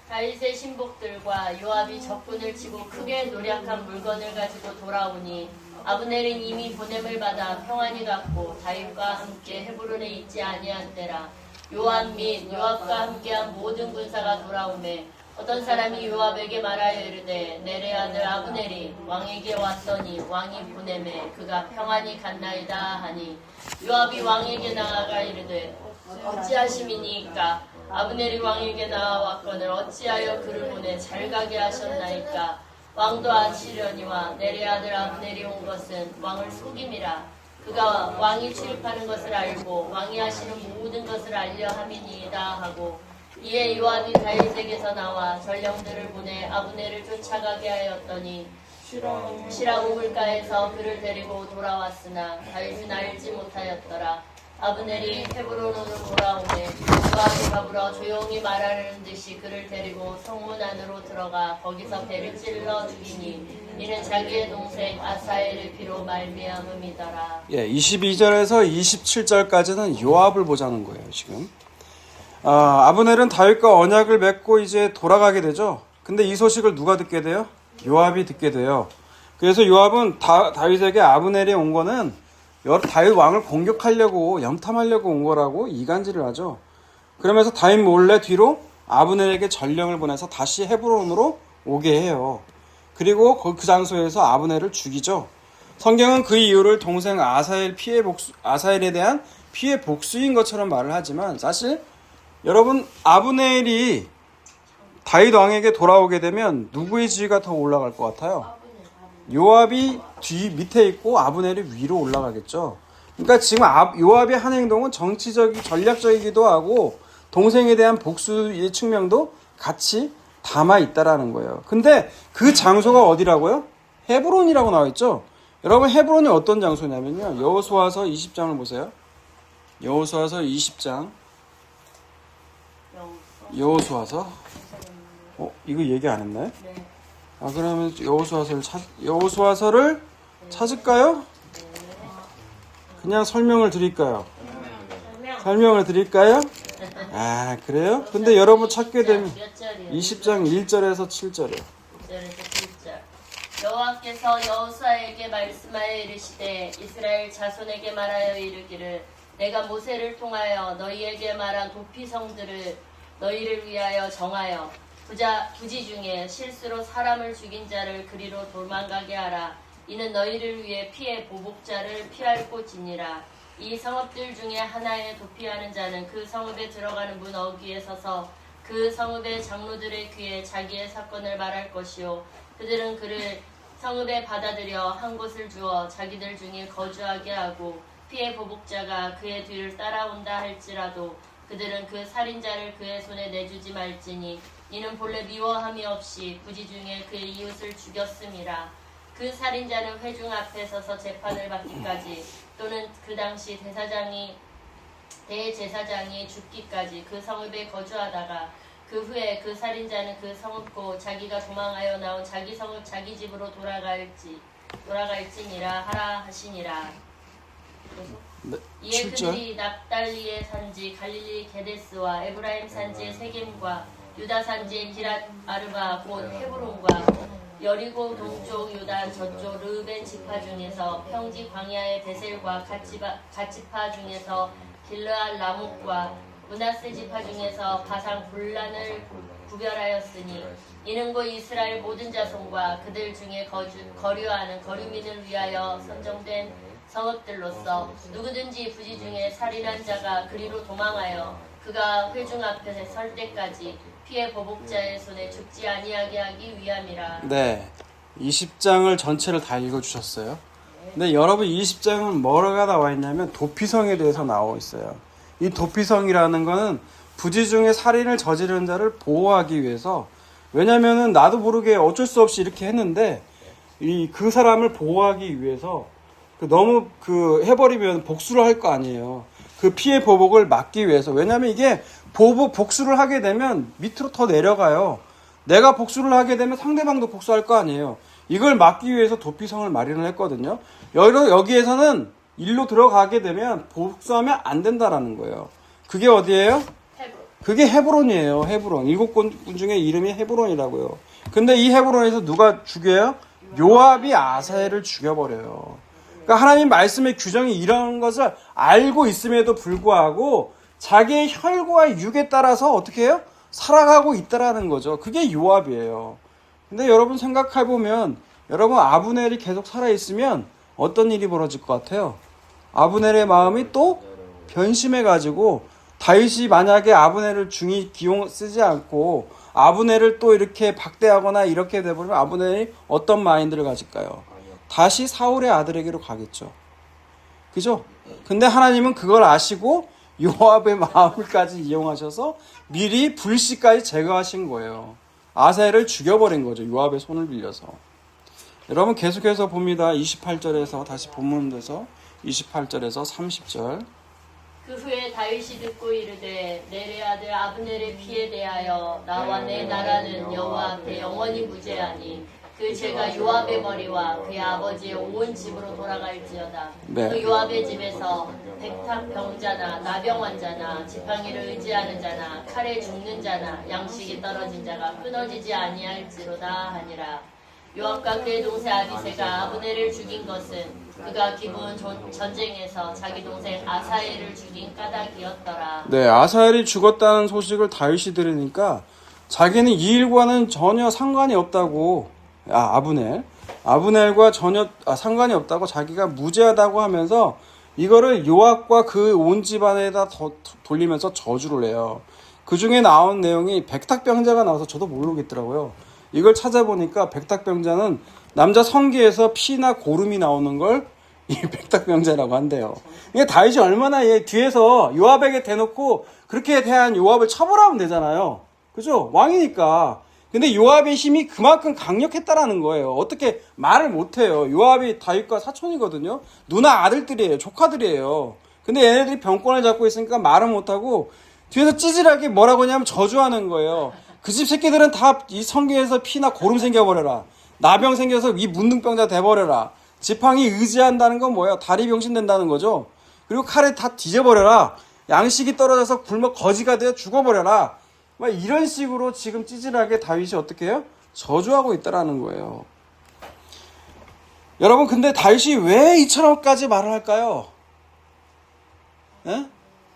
다윗의 신복들과 요압이 적군을 치고 크게 노력한 물건을 가지고 돌아오니 아브넬은 이미 보냄을 받아 평안히 갔고 다윗과 함께 헤브론에 있지 아니한 때라. 요압 및 요압과 함께한 모든 군사가 돌아오매 어떤 사람이 요압에게 말하여 이르되 내레 아들 아브넬이 왕에게 왔더니 왕이 보내매 그가 평안히 갔나이다 하니 요압이 왕에게 나아가 이르되 어찌하심이니까 아브넬이 왕에게 나아왔거늘 어찌하여 그를 보내 잘 가게 하셨나이까 왕도 아시려니와 내레 아들 아브넬이 온 것은 왕을 속임이라. 그가 왕이 출입하는 것을 알고 왕이 하시는 모든 것을 알려 함이니이다 하고 이에 요압이 다윗에게서 나와 전령들을 보내 아브넬을 쫓아가게 하였더니 시라고 물가에서 그를 데리고 돌아왔으나 다윗은 알지 못하였더라. 아브넬이 헤브론으로 돌아오매 요압이 더불어 조용히 말하는 듯이 그를 데리고 성문 안으로 들어가 거기서 배를 찔러 죽이니 이는 자기의 동생 아사엘의 피로 말미암음이더라. 22절에서 27절까지는 요압을 보자는 거예요 지금. 아브넬은 다윗과 언약을 맺고 이제 돌아가게 되죠. 근데 이 소식을 누가 듣게 돼요? 요압이 듣게 돼요. 그래서 요압은 다윗에게 아브넬이 온 거는 다윗 왕을 공격하려고 염탐하려고 온 거라고 이간질을 하죠. 그러면서 다윗 몰래 뒤로 아브넬에게 전령을 보내서 다시 헤브론으로 오게 해요. 그리고 그 장소에서 아브넬을 죽이죠. 성경은 그 이유를 동생 아사엘에 대한 피해 복수인 것처럼 말을 하지만 사실 여러분 아브넬이 다윗 왕에게 돌아오게 되면 누구의 지위가 더 올라갈 것 같아요? 요압이 밑에 있고 아브넬이 위로 올라가겠죠. 그러니까 지금 요압의 한 행동은 전략적이기도 하고 동생에 대한 복수의 측면도 같이 담아 있다라는 거예요. 근데 그 장소가 어디라고요? 헤브론이라고 나와 있죠. 여러분 헤브론이 어떤 장소냐면요. 여호수아서 20장을 보세요. 여호수아서 20장. 여호수아서. 이거 얘기 안 했나요? 네. 그러면 여호수아서를 찾을까요? 그냥 설명을 드릴까요? 설명을 드릴까요? 그래요? 근데 여러분 찾게 되면 몇 절이요? 20장 1절에서 7절이요. 1절에서 7절. 여호와께서 여호수아에게 말씀하여 이르시되 이스라엘 자손에게 말하여 이르기를 내가 모세를 통하여 너희에게 말한 도피성들을 너희를 위하여 정하여 부지 중에 실수로 사람을 죽인 자를 그리로 도망가게 하라. 이는 너희를 위해 피해 보복자를 피할 곳이니라. 이 성읍들 중에 하나에 도피하는 자는 그 성읍에 들어가는 문 어귀에 서서 그 성읍의 장로들의 귀에 자기의 사건을 말할 것이요 그들은 그를 성읍에 받아들여 한 곳을 주어 자기들 중에 거주하게 하고 피해 보복자가 그의 뒤를 따라온다 할지라도 그들은 그 살인자를 그의 손에 내주지 말지니 이는 본래 미워함이 없이 부지 중에 그의 이웃을 죽였음이라. 그 살인자는 회중 앞에 서서 재판을 받기까지 또는 그 당시 대제사장이 죽기까지 그 성읍에 거주하다가 그 후에 그 살인자는 그 성읍고 자기가 도망하여 나온 자기 성읍 자기 집으로 돌아갈지니라 하라 하시니라. 이에 그들이 납달리의 산지 갈릴리 게데스와 에브라임 산지의 세겜과 유다 산지의 기랏 아르바 곧 헤브론과 여리고 동쪽 요단 저쪽 르벤 지파 중에서 평지 광야의 베셀과 갓지파 중에서 길르앗 라목과 므낫세 지파 중에서 바산 골란을 구별하였으니 이는 곧 이스라엘 모든 자손과 그들 중에 거류하는 거류민을 위하여 선정된 성읍들로서 누구든지 부지 중에 살인한 자가 그리로 도망하여 그가 회중 앞에 설 때까지 피해 보복자의 손에 죽지 아니하게 하기 위함이라. 네, 20장을 전체를 다 읽어주셨어요. 근데 여러분 20장은 뭐가 나와 있냐면 도피성에 대해서 나와 있어요. 이 도피성이라는 거는 부지 중에 살인을 저지른 자를 보호하기 위해서, 왜냐면은 나도 모르게 어쩔 수 없이 이렇게 했는데 그 사람을 보호하기 위해서 너무 해버리면 복수를 할 거 아니에요. 그 피해 보복을 막기 위해서. 왜냐면 이게 복수를 하게 되면 밑으로 더 내려가요. 내가 복수를 하게 되면 상대방도 복수할 거 아니에요. 이걸 막기 위해서 도피성을 마련을 했거든요. 여기에서는 일로 들어가게 되면 복수하면 안 된다라는 거예요. 그게 어디예요? 그게 헤브론이에요. 헤브론. 7군 중에 이름이 헤브론이라고요. 근데 이 헤브론에서 누가 죽여요? 요압이 아사엘을 죽여버려요. 그러니까 하나님 말씀의 규정이 이런 것을 알고 있음에도 불구하고 자기의 혈과 육에 따라서 어떻게 해요? 살아가고 있다라는 거죠. 그게 요압이에요. 근데 여러분 생각해보면, 여러분 아브넬이 계속 살아있으면 어떤 일이 벌어질 것 같아요? 아브넬의 마음이 또 변심해가지고 다윗이 만약에 아브넬을 중히 기용 쓰지 않고 아브넬을 또 이렇게 박대하거나 이렇게 돼버리면 아브넬이 어떤 마인드를 가질까요? 다시 사울의 아들에게로 가겠죠. 그죠? 근데 하나님은 그걸 아시고 요압의 마음을까지 이용하셔서 미리 불씨까지 제거하신 거예요. 아사엘을 죽여버린 거죠. 요압의 손을 빌려서. 여러분 계속해서 봅니다. 28절에서 다시 본문에서 28절에서 30절. 그 후에 다윗이 듣고 이르되 내레 아들 아브넬의 피에 대하여 나와 내 나라는 여호와 앞에 영원히 무죄하니 그 죄가 요압의 머리와 그의 아버지의 온 집으로 돌아갈지어다. 네. 그 요압의 집에서 백탁병자나 나병환자나 지팡이를 의지하는 자나 칼에 죽는 자나 양식이 떨어진 자가 끊어지지 아니할지로다 하니라. 요압과 그의 동생 아비새가 아브넬을 죽인 것은 그가 기브온 전쟁에서 자기 동생 아사엘을 죽인 까닭이었더라. 네, 아사엘이 죽었다는 소식을 다윗이 들으니까 자기는 이 일과는 전혀 상관이 없다고, 아브넬과 전혀 상관이 없다고, 자기가 무죄하다고 하면서 이거를 요압과 그 온 집안에다 돌리면서 저주를 해요. 그 중에 나온 내용이 백탁병자가 나와서 저도 모르겠더라고요. 이걸 찾아보니까 백탁병자는 남자 성기에서 피나 고름이 나오는 걸 이 백탁병자라고 한대요. 이게 다윗이 얼마나 얘 뒤에서 요압에게 대놓고 그렇게 대한 요압을 처벌하면 되잖아요. 그죠? 왕이니까. 근데 요압의 힘이 그만큼 강력했다라는 거예요. 어떻게 말을 못해요. 요압이 다윗과 사촌이거든요. 누나 아들들이에요. 조카들이에요. 근데 얘네들이 병권을 잡고 있으니까 말을 못하고 뒤에서 찌질하게 뭐라고 하냐면 저주하는 거예요. 그 집 새끼들은 다 이 성경에서 피나 고름 생겨버려라. 나병 생겨서 이 문둥병자 돼버려라. 지팡이 의지한다는 건 뭐예요? 다리 병신 된다는 거죠. 그리고 칼에 다 뒤져버려라. 양식이 떨어져서 굶어 거지가 되어 죽어버려라. 막 이런 식으로 지금 찌질하게 다윗이 어떻게 해요? 저주하고 있다라는 거예요. 여러분, 근데 다윗이 왜 이처럼까지 말을 할까요? 예?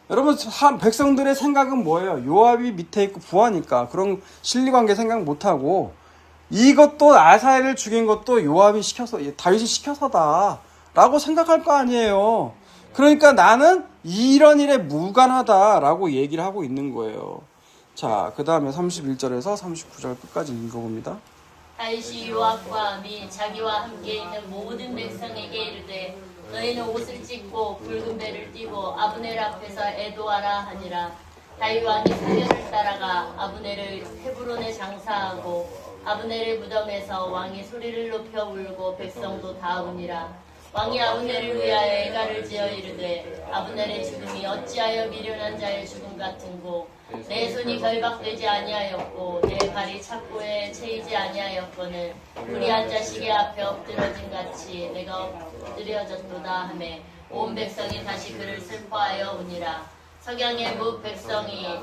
여러분, 백성들의 생각은 뭐예요? 요압이 밑에 있고 부하니까 그런 실리관계 생각 못하고, 이것도 아사엘을 죽인 것도 요압이 시켜서, 다윗이 시켜서다 라고 생각할 거 아니에요. 그러니까 나는 이런 일에 무관하다라고 얘기를 하고 있는 거예요. 자, 그 다음에 31절에서 39절 끝까지 읽어봅니다. 다윗이 요압과 및 자기와 함께 있는 모든 백성에게 이르되 너희는 옷을 찢고 붉은 배를 띠고 아브넬 앞에서 애도하라 하니라. 다윗 왕이 사면을 따라가 아브넬을 헤브론에 장사하고 아브넬의 무덤에서 왕이 소리를 높여 울고 백성도 다 우니라. 왕이 아브넬을 위하여 애가를 지어 이르되 아브넬의 죽음이 어찌하여 미련한 자의 죽음 같은고 내 손이 결박되지 아니하였고 내 발이 착고에 채이지 아니하였거늘 불의한 자식의 앞에 엎드러진 같이 내가 엎드려졌도다 하매 온 백성이 다시 그를 슬퍼하여 우니라. 석양의 무 백성이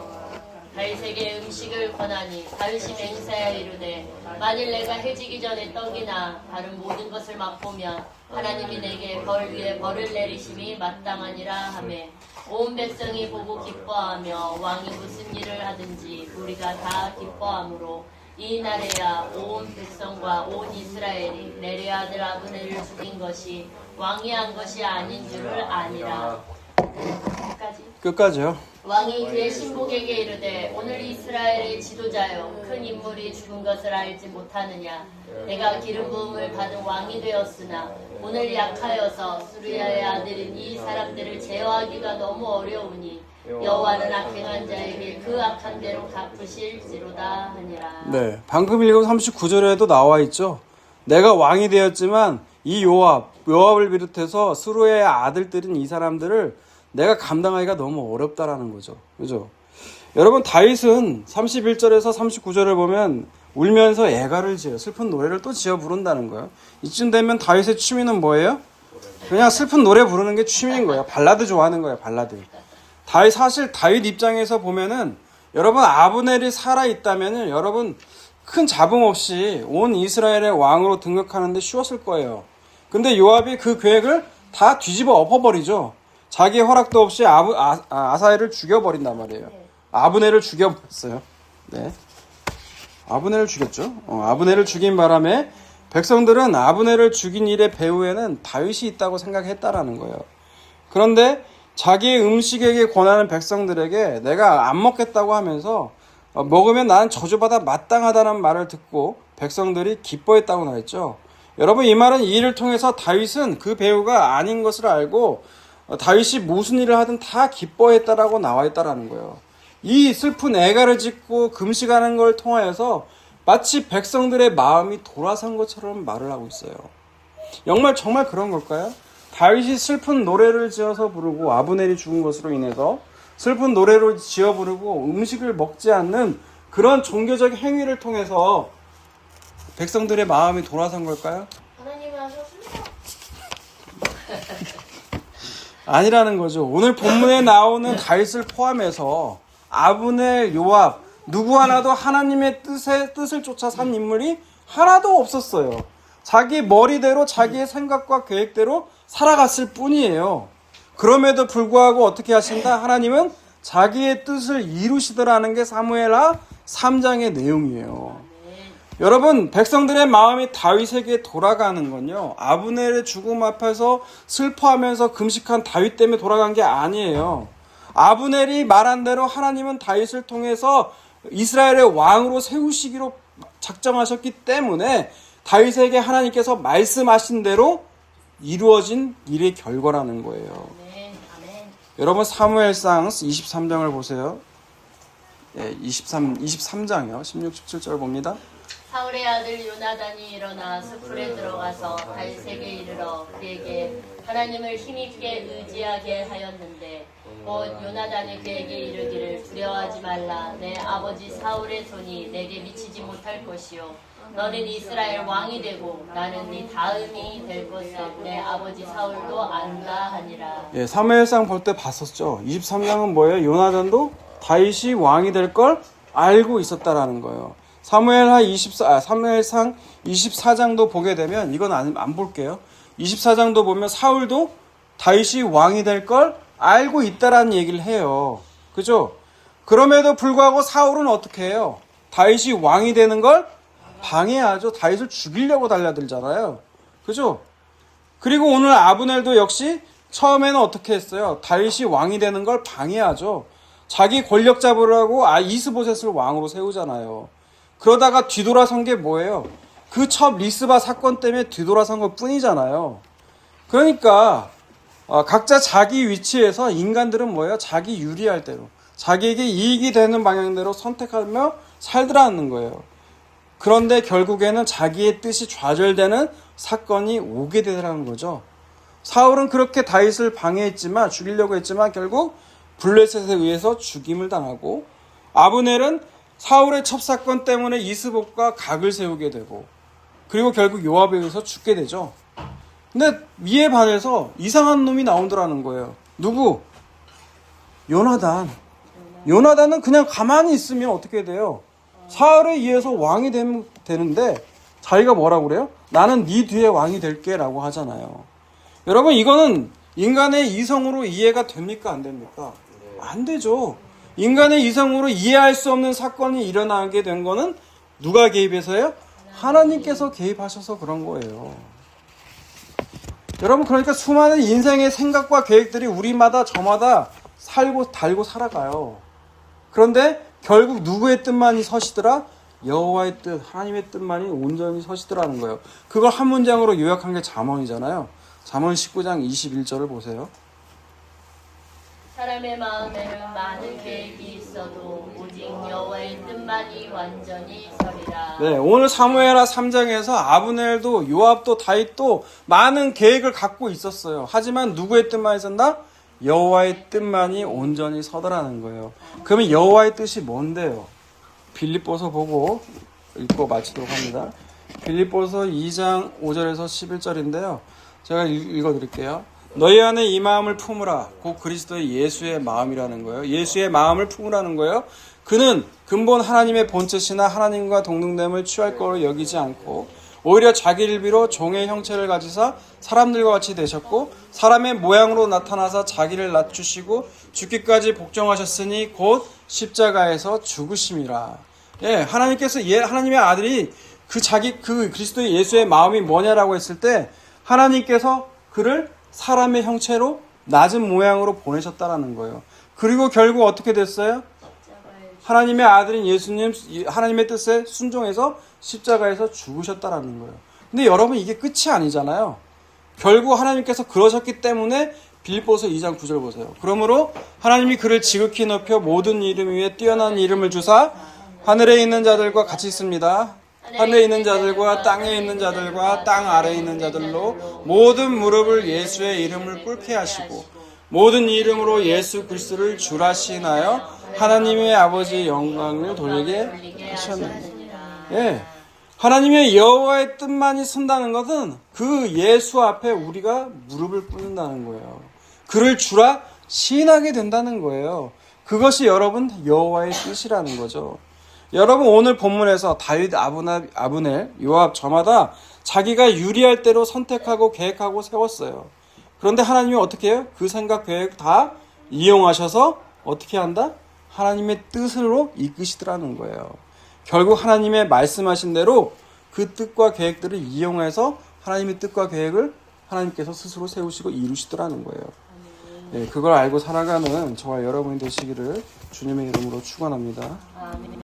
다윗에게 음식을 권하니 다윗이 맹세하여 이르되 만일 내가 해지기 전에 떡이나 다른 모든 것을 맛보면 하나님이 내게 벌 위에 벌을 내리심이 마땅하니라 하매 온 백성이 보고 기뻐하며 왕이 무슨 일을 하든지 우리가 다 기뻐하므로 이 날에야 온 백성과 온 이스라엘이 내레 아들 아브넬을 죽인 것이 왕이 한 것이 아닌 줄을 아니라. 끝까지요. 왕이 그의 신복에게 이르되 오늘 이스라엘의 지도자여 큰 인물이 죽은 것을 알지 못하느냐. 내가 기름 부음을 받은 왕이 되었으나 오늘 약하여서 수르야의 아들인 이 사람들을 제어하기가 너무 어려우니 여호와는 악행한 자에게 그 악한 대로 갚으실지로다 하니라. 네, 방금 읽은 39절에도 나와 있죠. 내가 왕이 되었지만 이 요압을 비롯해서 수르야의 아들들인 이 사람들을 내가 감당하기가 너무 어렵다라는 거죠. 그죠? 여러분, 다윗은 31절에서 39절을 보면 울면서 애가를 지어요. 슬픈 노래를 또 지어 부른다는 거예요. 이쯤 되면 다윗의 취미는 뭐예요? 그냥 슬픈 노래 부르는 게 취미인 거예요. 발라드 좋아하는 거예요. 발라드. 사실 다윗 입장에서 보면은 여러분, 아브넬이 살아있다면은 여러분 큰 잡음 없이 온 이스라엘의 왕으로 등극하는데 쉬웠을 거예요. 근데 요압이 그 계획을 다 뒤집어 엎어버리죠. 자기의 허락도 없이 아사엘을 죽여버린단 말이에요. 아브넬을 죽여버렸어요. 네. 아브넬을 죽였죠. 아브넬을 죽인 바람에 백성들은 아브넬을 죽인 일의 배후에는 다윗이 있다고 생각했다라는 거예요. 그런데 자기의 음식에게 권하는 백성들에게 내가 안 먹겠다고 하면서 먹으면 나는 저주받아 마땅하다는 말을 듣고 백성들이 기뻐했다고 나왔죠. 여러분, 이 말은 이 일을 통해서 다윗은 그 배후가 아닌 것을 알고 다윗이 무슨 일을 하든 다 기뻐했다라고 나와 있다라는 거예요. 이 슬픈 애가를 짓고 금식하는 걸 통하여서 마치 백성들의 마음이 돌아선 것처럼 말을 하고 있어요. 정말 그런 걸까요? 다윗이 슬픈 노래를 지어서 부르고 아브넬이 죽은 것으로 인해서 슬픈 노래로 지어 부르고 음식을 먹지 않는 그런 종교적 행위를 통해서 백성들의 마음이 돌아선 걸까요? 하나님이 하셨습니다. 아니라는 거죠. 오늘 본문에 나오는 다윗을 포함해서 아브넬, 요압 누구 하나도 하나님의 뜻을 쫓아 산 인물이 하나도 없었어요. 자기 머리대로 자기의 생각과 계획대로 살아갔을 뿐이에요. 그럼에도 불구하고 어떻게 하신다? 하나님은 자기의 뜻을 이루시더라는 게 사무엘하 3장의 내용이에요. 여러분, 백성들의 마음이 다윗에게 돌아가는 건요, 아브넬의 죽음 앞에서 슬퍼하면서 금식한 다윗 때문에 돌아간 게 아니에요. 아브넬이 말한 대로 하나님은 다윗을 통해서 이스라엘의 왕으로 세우시기로 작정하셨기 때문에 다윗에게 하나님께서 말씀하신 대로 이루어진 일의 결과라는 거예요. 아멘. 여러분, 사무엘상 23장을 보세요. 23장이요. 16, 17절 봅니다. 사울의 아들 요나단이 일어나 숲풀에 들어가서 다윗에게 이르러 그에게 하나님을 힘있게 의지하게 하였는데 곧 요나단이 그에게 이르기를 두려워하지 말라. 내 아버지 사울의 손이 내게 미치지 못할 것이요 너는 이스라엘 왕이 되고 나는 네 다음이 될 것을 내 아버지 사울도 안다 하니라. 예, 사무엘상 볼 때 봤었죠. 23장은 뭐예요? 요나단도 다윗이 왕이 될 걸 알고 있었다라는 거예요. 사무엘상 24장도 보게 되면 이건 안 볼게요. 24장도 보면 사울도 다윗이 왕이 될 걸 알고 있다라는 얘기를 해요. 그죠? 그럼에도 불구하고 사울은 어떻게 해요? 다윗이 왕이 되는 걸 방해하죠. 다윗을 죽이려고 달려들잖아요. 그죠? 그리고 오늘 아브넬도 역시 처음에는 어떻게 했어요? 다윗이 왕이 되는 걸 방해하죠. 자기 권력 잡으려고 이스보셋을 왕으로 세우잖아요. 그러다가 뒤돌아선 게 뭐예요? 그 첫 리스바 사건 때문에 뒤돌아선 것 뿐이잖아요. 그러니까 각자 자기 위치에서 인간들은 뭐예요? 자기 유리할 대로, 자기에게 이익이 되는 방향대로 선택하며 살더라는 거예요. 그런데 결국에는 자기의 뜻이 좌절되는 사건이 오게 되더라는 거죠. 사울은 그렇게 다윗을 방해했지만, 죽이려고 했지만 결국 블레셋에 의해서 죽임을 당하고, 아브넬은 사울의 첩사건 때문에 이스봇과 각을 세우게 되고, 그리고 결국 요압에 의해서 죽게 되죠. 근데 이에 반해서 이상한 놈이 나오더라는 거예요. 누구? 요나단. 요나단은 그냥 가만히 있으면 어떻게 돼요? 사울에 의해서 왕이 되는데 자기가 뭐라고 그래요? 나는 네 뒤에 왕이 될게 라고 하잖아요. 여러분, 이거는 인간의 이성으로 이해가 됩니까? 안 됩니까? 안 되죠. 인간의 이성으로 이해할 수 없는 사건이 일어나게 된 거는 누가 개입해서요? 하나님께서 개입하셔서 그런 거예요. 여러분, 그러니까 수많은 인생의 생각과 계획들이 우리마다 저마다 살고 달고 살아가요. 그런데 결국 누구의 뜻만이 서시더라? 여호와의 뜻, 하나님의 뜻만이 온전히 서시더라는 거예요. 그걸 한 문장으로 요약한 게 잠언이잖아요. 잠언 19장 21절을 보세요. 사람의 마음에는 많은 계획이 있어도 오직 여호와의 뜻만이 완전히 서리라. 네, 오늘 사무엘하 3장에서 아브넬도 요압도 다윗도 많은 계획을 갖고 있었어요. 하지만 누구의 뜻만이 선다? 여호와의 뜻만이 온전히 서더라는 거예요. 그러면 여호와의 뜻이 뭔데요? 빌립보서 보고 읽고 마치도록 합니다. 빌립보서 2장 5절에서 11절인데요. 제가 읽어드릴게요. 너희 안에 이 마음을 품으라. 곧 그리스도의 예수의 마음이라는 거예요. 예수의 마음을 품으라는 거예요. 그는 근본 하나님의 본체시나 하나님과 동등됨을 취할 거로 여기지 않고 오히려 자기를 비로 종의 형체를 가지사 사람들과 같이 되셨고 사람의 모양으로 나타나사 자기를 낮추시고 죽기까지 복종하셨으니 곧 십자가에서 죽으심이라. 예, 하나님께서 하나님의 아들이 그 그리스도의 예수의 마음이 뭐냐라고 했을 때 하나님께서 그를 사람의 형체로 낮은 모양으로 보내셨다라는 거예요. 그리고 결국 어떻게 됐어요? 하나님의 아들인 예수님, 하나님의 뜻에 순종해서 십자가에서 죽으셨다라는 거예요. 근데 여러분, 이게 끝이 아니잖아요. 결국 하나님께서 그러셨기 때문에 빌립보서 2장 9절 보세요. 그러므로 하나님이 그를 지극히 높여 모든 이름 위에 뛰어난 이름을 주사 하늘에 있는 자들과 같이 있습니다. 하늘에 있는 자들과 땅에 있는 자들과 땅 아래에 있는 자들로 모든 무릎을 예수의 이름을 꿇게 하시고 모든 이름으로 예수 그리스도를 주라 시인하여 하나님의 아버지의 영광을 돌리게 하셨느니라. 예, 하나님의 여호와의 뜻만이 선다는 것은 그 예수 앞에 우리가 무릎을 꿇는다는 거예요. 그를 주라 시인하게 된다는 거예요. 그것이 여러분 여호와의 뜻이라는 거죠. 여러분, 오늘 본문에서 다윗, 아브넬, 요압 저마다 자기가 유리할 대로 선택하고 계획하고 세웠어요. 그런데 하나님이 어떻게 해요? 그 생각, 계획 다 이용하셔서 어떻게 한다? 하나님의 뜻으로 이끄시더라는 거예요. 결국 하나님의 말씀하신 대로 그 뜻과 계획들을 이용해서 하나님의 뜻과 계획을 하나님께서 스스로 세우시고 이루시더라는 거예요. 네, 그걸 알고 살아가는 저와 여러분이 되시기를 주님의 이름으로 축원합니다.